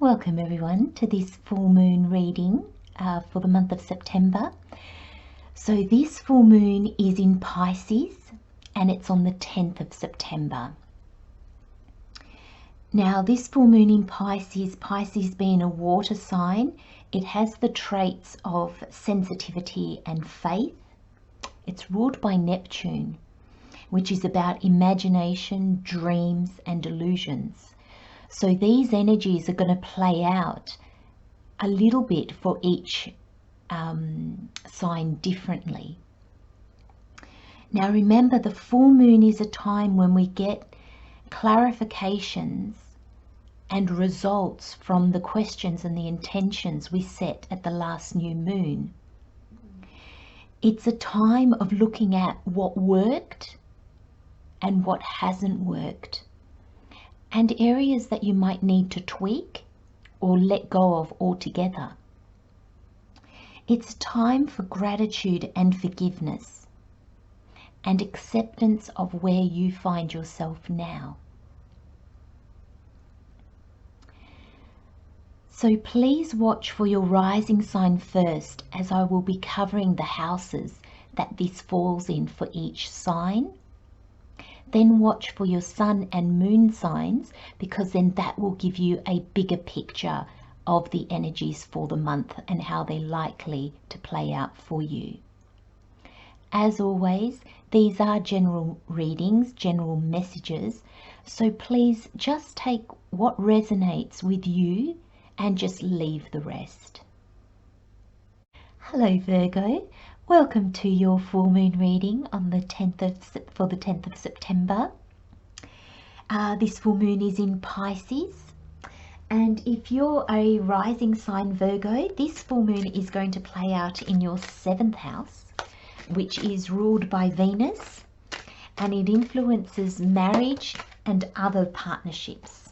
Welcome everyone to this full moon reading for the month of September. So this full moon is in Pisces and it's on the 10th of September. Now this full moon in Pisces, Pisces being a water sign, it has the traits of sensitivity and faith. It's ruled by Neptune, which is about imagination, dreams and illusions. So these energies are going to play out a little bit for each sign differently. Now remember, the full moon is a time when we get clarifications and results from the questions and the intentions we set at the last new moon. It's a time of looking at what worked and what hasn't worked, and areas that you might need to tweak or let go of altogether. It's time for gratitude and forgiveness and acceptance of where you find yourself now. So please watch for your rising sign first, as I will be covering the houses that this falls in for each sign. Then watch for your sun and moon signs, because then that will give you a bigger picture of the energies for the month and how they're likely to play out for you. As always, these are general readings, general messages, so please just take what resonates with you and just leave the rest. Hello Virgo. Welcome to your full moon reading on the 10th of September. This full moon is in Pisces, and if you're a rising sign Virgo, this full moon is going to play out in your 7th house, which is ruled by Venus, and it influences marriage and other partnerships.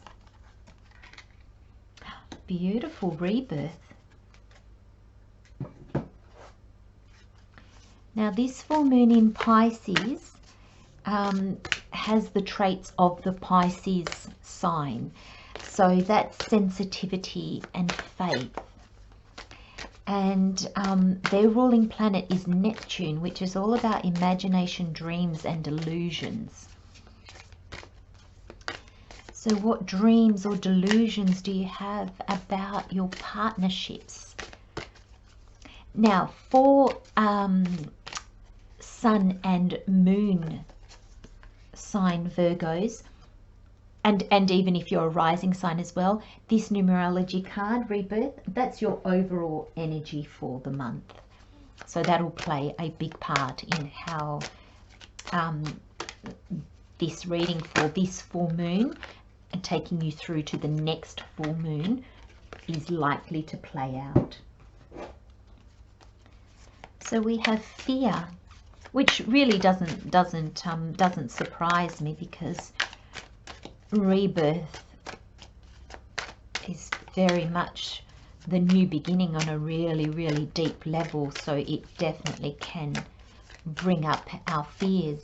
Beautiful rebirth. Now this full moon in Pisces has the traits of the Pisces sign. So that's sensitivity and faith. And their ruling planet is Neptune, which is all about imagination, dreams and illusions. So what dreams or delusions do you have about your partnerships? Now for sun and moon sign Virgos, and even if you're a rising sign as well, this numerology card, rebirth, that's your overall energy for the month. So that'll play a big part in how this reading for this full moon and taking you through to the next full moon is likely to play out. So we have fear, which really doesn't surprise me, because rebirth is very much the new beginning on a really deep level. So it definitely can bring up our fears.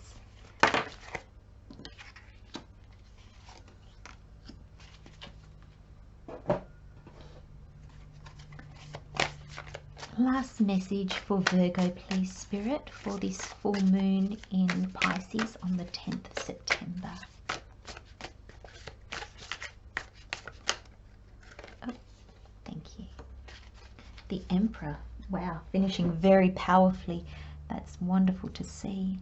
Last message for Virgo, please, Spirit, for this full moon in Pisces on the 10th of September. Oh, thank you. The Emperor. Wow, finishing very powerfully. That's wonderful to see.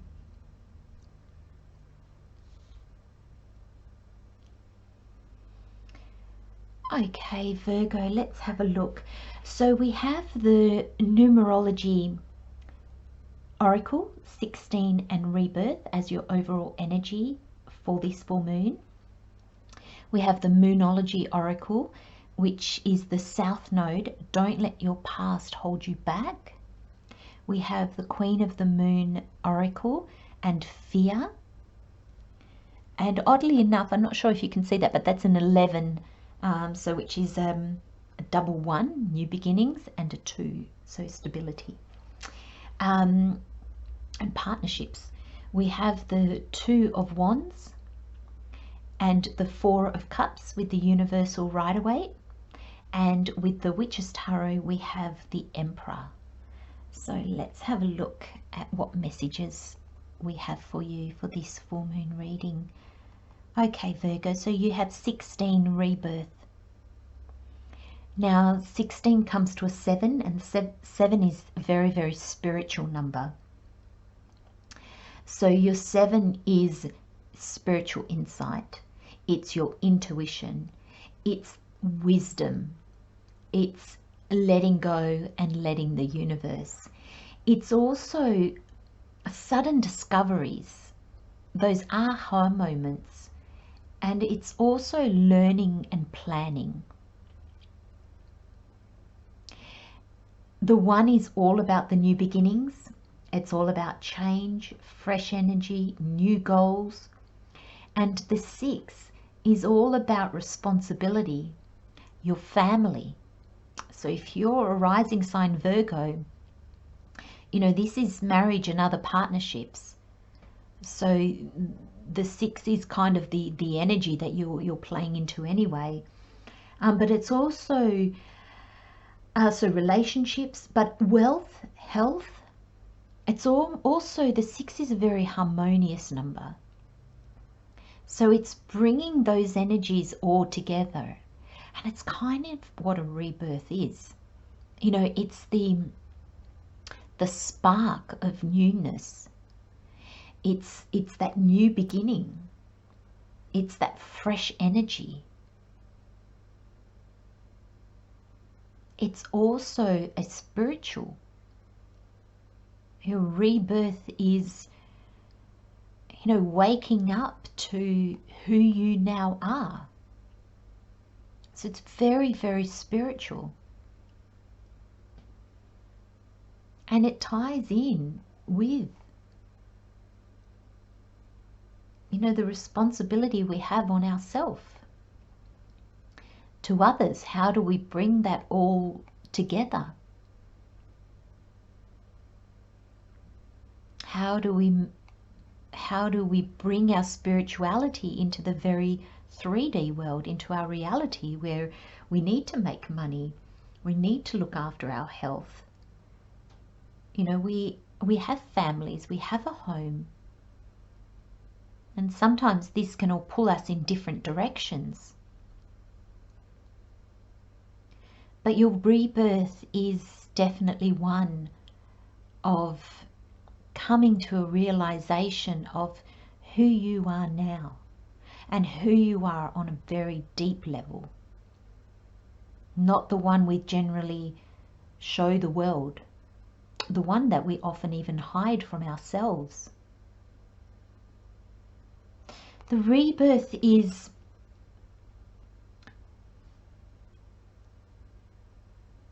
Okay, Virgo, let's have a look. So we have the numerology oracle 16 and rebirth as your overall energy for this full moon. We have the moonology oracle, which is the south node, don't let your past hold you back. We have the Queen of the Moon oracle and fear. And oddly enough, I'm not sure if you can see that, but that's an 11, so which is a double 1, new beginnings, and a 2, so stability. And partnerships, we have the 2 of Wands and the 4 of Cups with the universal Rider-Waite, And with the Witch's Tarot, we have the Emperor. So let's have a look at what messages we have for you for this full moon reading. Okay, Virgo, so you have 16 rebirth. Now, 16 comes to a 7, and 7 is a very, very spiritual number. So your 7 is spiritual insight. It's your intuition. It's wisdom. It's letting go and letting the universe. It's also sudden discoveries, those aha moments, and it's also learning and planning. The 1 is all about the new beginnings. It's all about change, fresh energy, new goals. And the 6 is all about responsibility, your family. So if you're a rising sign Virgo, you know, this is marriage and other partnerships. So the 6 is kind of the energy that you're playing into anyway. But it's also so relationships, but wealth, health. It's also, the 6 is a very harmonious number. So it's bringing those energies all together. And it's kind of what a rebirth is. You know, it's the spark of newness. It's that new beginning. It's that fresh energy. It's also a spiritual. Your rebirth is, you know, waking up to who you now are. So it's very, very spiritual. And it ties in with, you know, the responsibility we have on ourselves. To others, how do we bring that all together? How do we bring our spirituality into the very 3D world, into our reality where we need to make money, we need to look after our health. You know, we have families, we have a home. And sometimes this can all pull us in different directions. But your rebirth is definitely one of coming to a realization of who you are now and who you are on a very deep level. Not the one we generally show the world, the one that we often even hide from ourselves. The rebirth is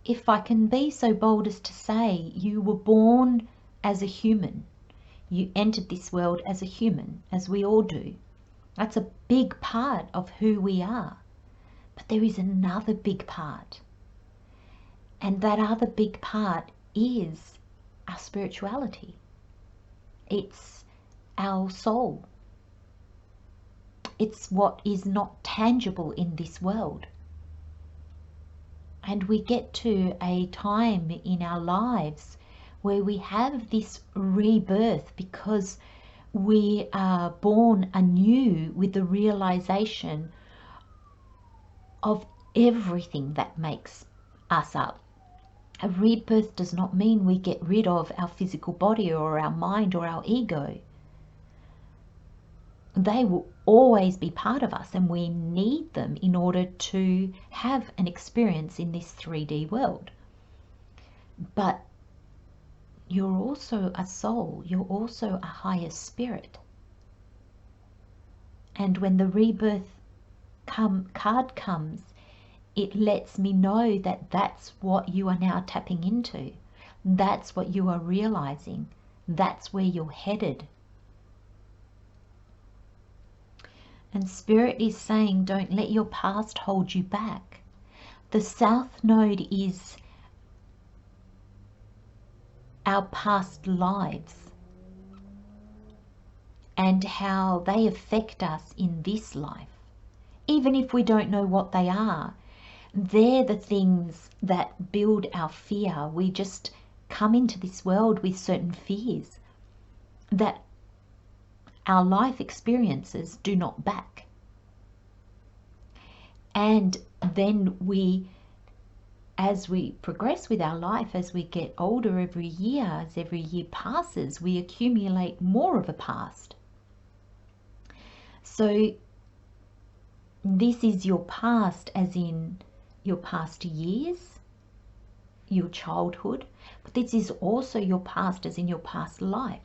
if I can be so bold as to say, you were born as a human. You entered this world as a human, as we all do. That's a big part of who we are. But there is another big part. And that other big part is our spirituality. It's our soul. It's what is not tangible in this world. And we get to a time in our lives where we have this rebirth because we are born anew with the realization of everything that makes us up. A rebirth does not mean we get rid of our physical body or our mind or our ego. They will always be part of us, and we need them in order to have an experience in this 3D world. But you're also a soul, you're also a higher spirit. And when the rebirth card comes, it lets me know that that's what you are now tapping into. That's what you are realizing. That's where you're headed. And Spirit is saying, don't let your past hold you back. The South Node is our past lives and how they affect us in this life. Even if we don't know what they are, They're the things that build our fear. We just come into this world with certain fears that our life experiences do not back. And then as we progress with our life, as we get older every year, as every year passes, we accumulate more of a past. So this is your past, as in your past years, your childhood, but this is also your past, as in your past life.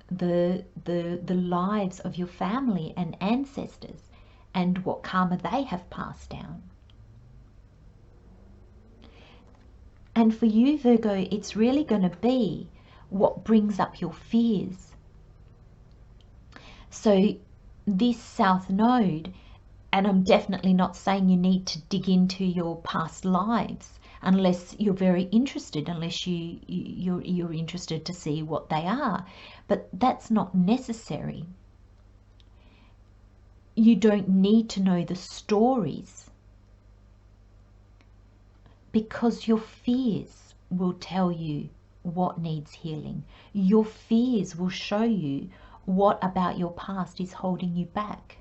The lives of your family and ancestors and what karma they have passed down. And for you, Virgo, it's really going to be what brings up your fears. So this South Node, and I'm definitely not saying you need to dig into your past lives unless you're very interested, unless you're interested to see what they are, but that's not necessary. You don't need to know the stories, because your fears will tell you what needs healing. Your fears will show you what about your past is holding you back.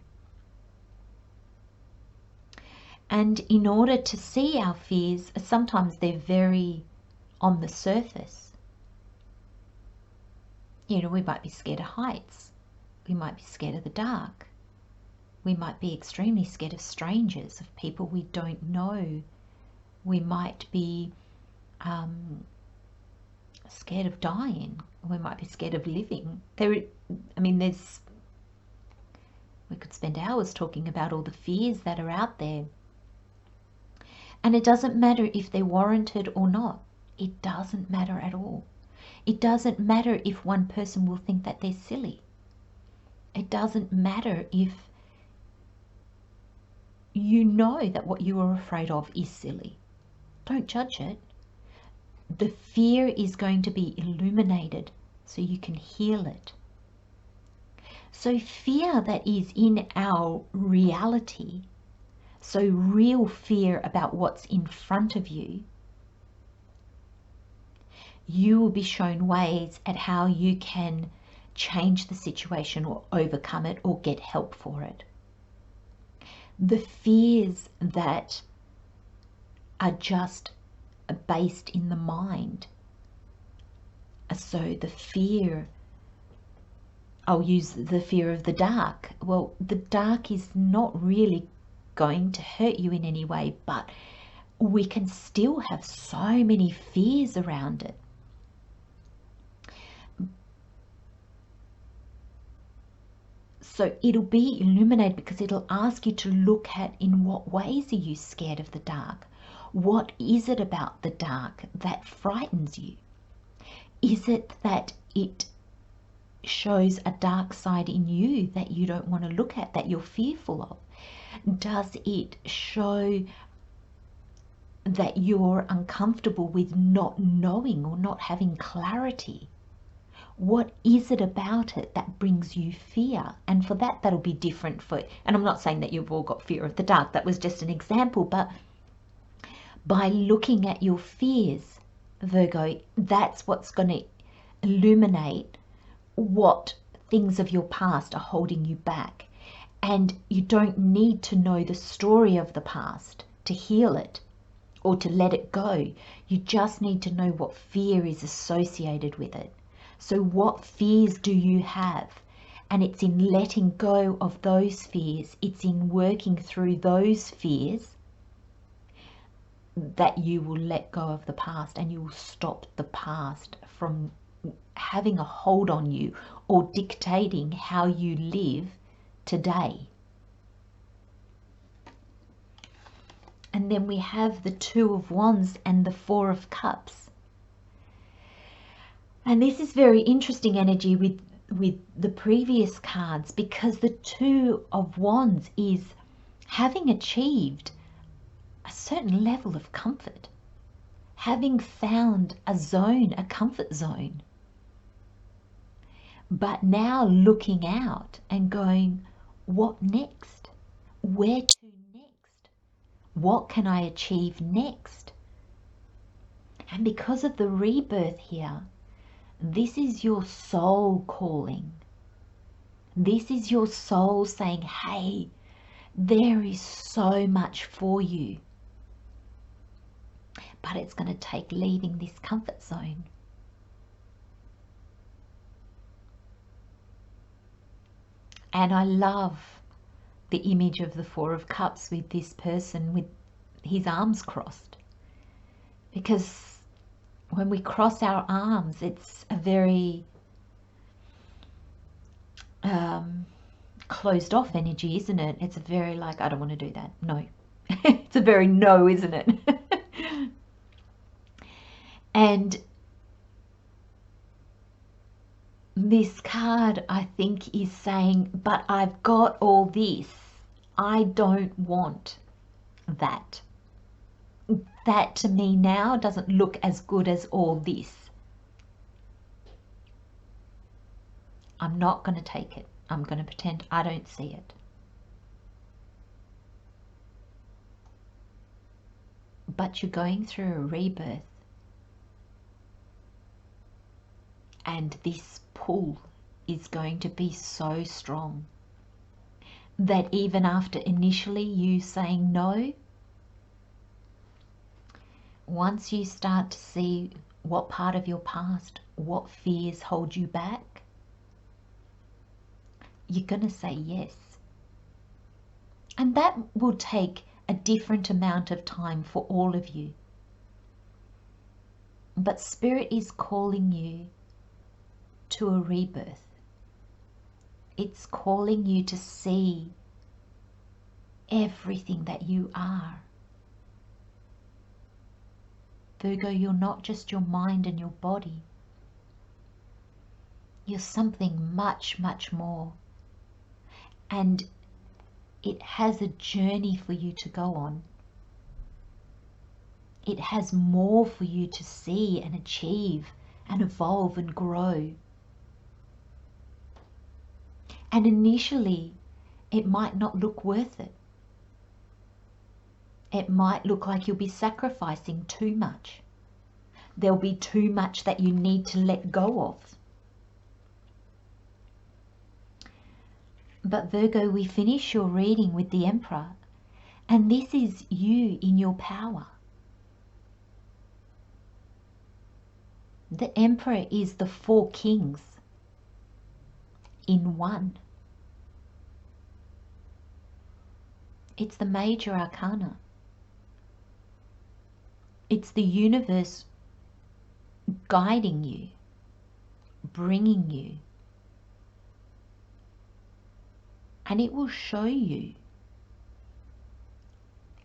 And in order to see our fears, sometimes they're very on the surface. You know, we might be scared of heights. We might be scared of the dark. We might be extremely scared of strangers, of people we don't know. We might be scared of dying. We might be scared of living. We could spend hours talking about all the fears that are out there. And it doesn't matter if they're warranted or not. It doesn't matter at all. It doesn't matter if one person will think that they're silly. It doesn't matter if you know that what you are afraid of is silly. Don't judge it. The fear is going to be illuminated so you can heal it. So fear that is in our reality, so real fear about what's in front of you, you will be shown ways at how you can change the situation or overcome it or get help for it. The fears that are just based in the mind. So the fear, I'll use the fear of the dark. Well, the dark is not really going to hurt you in any way, but we can still have so many fears around it. So it'll be illuminated because it'll ask you to look at, in what ways are you scared of the dark? What is it about the dark that frightens you? Is it that it shows a dark side in you that you don't want to look at, that you're fearful of? Does it show that you're uncomfortable with not knowing or not having clarity? What is it about it that brings you fear? And for that, that'll be different for, and I'm not saying that you've all got fear of the dark, that was just an example, but by looking at your fears, Virgo, that's what's going to illuminate what things of your past are holding you back. And you don't need to know the story of the past to heal it or to let it go. You just need to know what fear is associated with it. So what fears do you have? And it's in letting go of those fears, it's in working through those fears that you will let go of the past, and you will stop the past from having a hold on you or dictating how you live today. And then we have the Two of Wands and the Four of Cups. And this is very interesting energy with the previous cards, because the Two of Wands is having achieved a certain level of comfort, having found a zone, a comfort zone, but now looking out and going, what next? where to next? What can I achieve next? And because of the rebirth here, this is your soul calling. This is your soul saying, hey, there is so much for you. But it's going to take leaving this comfort zone. And I love the image of the Four of Cups with this person with his arms crossed. Because when we cross our arms, it's a very closed off energy, isn't it? It's a very like, I don't want to do that. No. It's a very no, isn't it? And this card, I think, is saying, but I've got all this. I don't want that. That to me now doesn't look as good as all this. I'm not going to take it. I'm going to pretend I don't see it. But you're going through a rebirth. And this pull is going to be so strong that even after initially you saying no, once you start to see what part of your past, what fears hold you back, you're going to say yes. And that will take a different amount of time for all of you. But Spirit is calling you to a rebirth. It's calling you to see everything that you are. Virgo, you're not just your mind and your body. You're something much, much more. And it has a journey for you to go on. It has more for you to see and achieve and evolve and grow. And initially, it might not look worth it. It might look like you'll be sacrificing too much. There'll be too much that you need to let go of. But Virgo, we finish your reading with the Emperor, and this is you in your power. The Emperor is the four kings in one. It's the major arcana. It's the universe guiding you, bringing you. And it will show you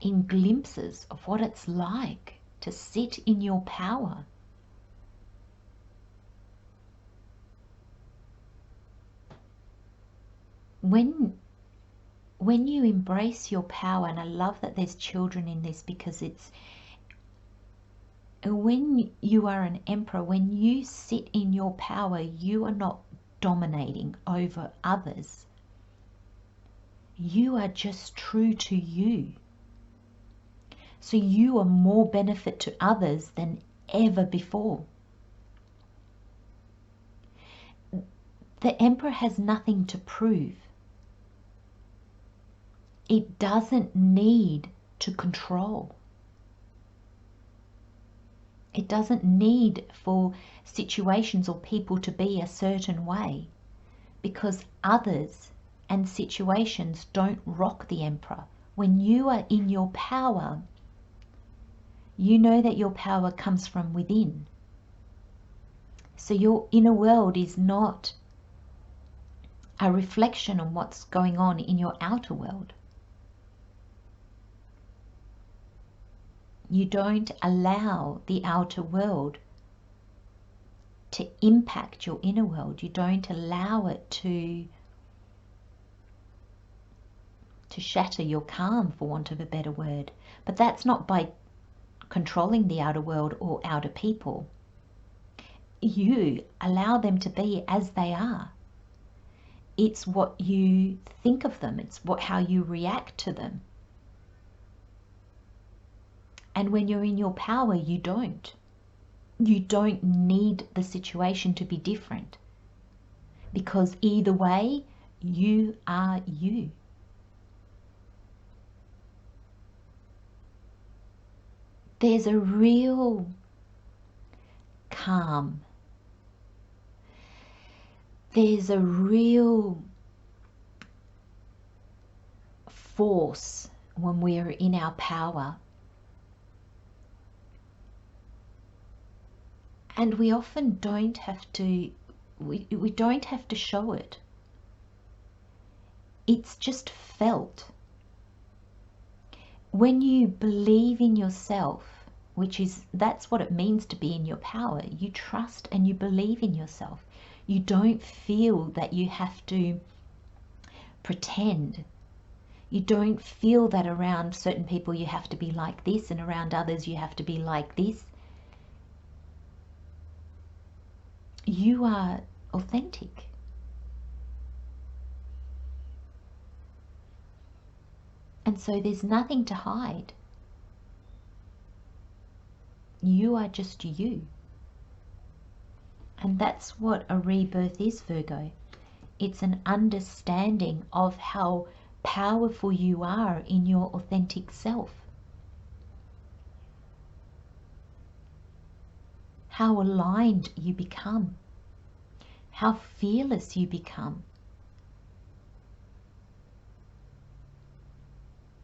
in glimpses of what it's like to sit in your power. When you embrace your power, and I love that there's children in this, because it's when you are an emperor, when you sit in your power, you are not dominating over others. You are just true to you. So you are more benefit to others than ever before. The Emperor has nothing to prove. It doesn't need to control. It doesn't need for situations or people to be a certain way, because others and situations don't rock the Emperor. When you are in your power, you know that your power comes from within. So your inner world is not a reflection on what's going on in your outer world. You don't allow the outer world to impact your inner world. You don't allow it to shatter your calm, for want of a better word. But that's not by controlling the outer world or outer people. You allow them to be as they are. It's what you think of them. It's how you react to them. And when you're in your power, you don't. You don't need the situation to be different, because either way, you are you. There's a real calm. There's a real force when we are in our power. And we often don't have to, we don't have to show it. It's just felt. When you believe in yourself, that's what it means to be in your power. You trust and you believe in yourself. You don't feel that you have to pretend. You don't feel that around certain people you have to be like this and around others you have to be like this. You are authentic. And so there's nothing to hide. You are just you. And that's what a rebirth is, Virgo. It's an understanding of how powerful you are in your authentic self. How aligned you become. How fearless you become.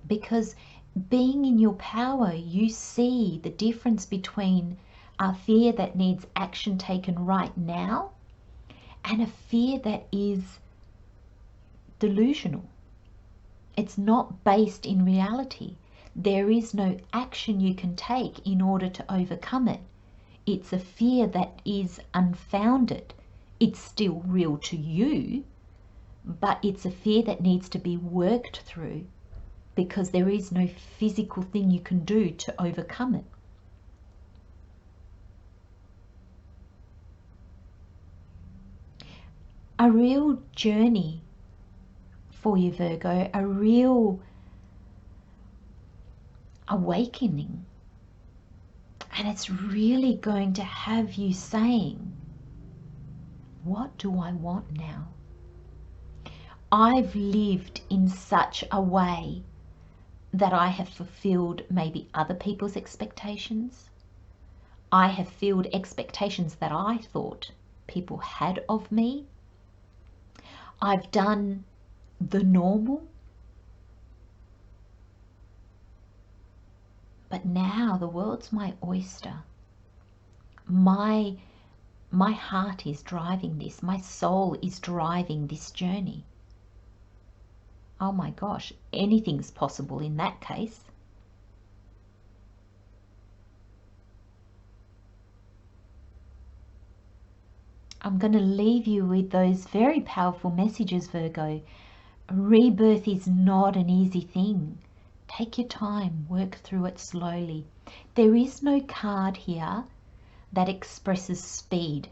Because being in your power, you see the difference between a fear that needs action taken right now and a fear that is delusional. It's not based in reality. There is no action you can take in order to overcome it. It's a fear that is unfounded. It's still real to you, but it's a fear that needs to be worked through, because there is no physical thing you can do to overcome it. A real journey for you, Virgo, a real awakening. And it's really going to have you saying, what do I want now? I've lived in such a way that I have fulfilled maybe other people's expectations. I have filled expectations that I thought people had of me. I've done the normal. But now the world's my oyster. My heart is driving this. My soul is driving this journey. Oh my gosh, anything's possible in that case. I'm going to leave you with those very powerful messages, Virgo. Rebirth is not an easy thing. Take your time, work through it slowly. There is no card here that expresses speed,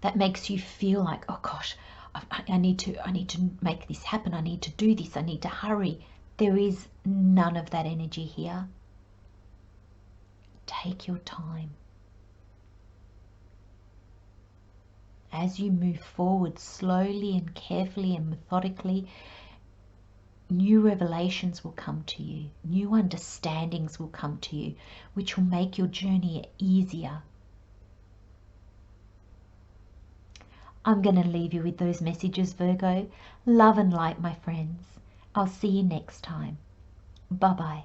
that makes you feel like, oh gosh, I need to make this happen. I need to do this. I need to hurry. There is none of that energy here. Take your time. As you move forward slowly and carefully and methodically, new revelations will come to you. New understandings will come to you, which will make your journey easier. I'm going to leave you with those messages, Virgo. Love and light, my friends. I'll see you next time. Bye-bye.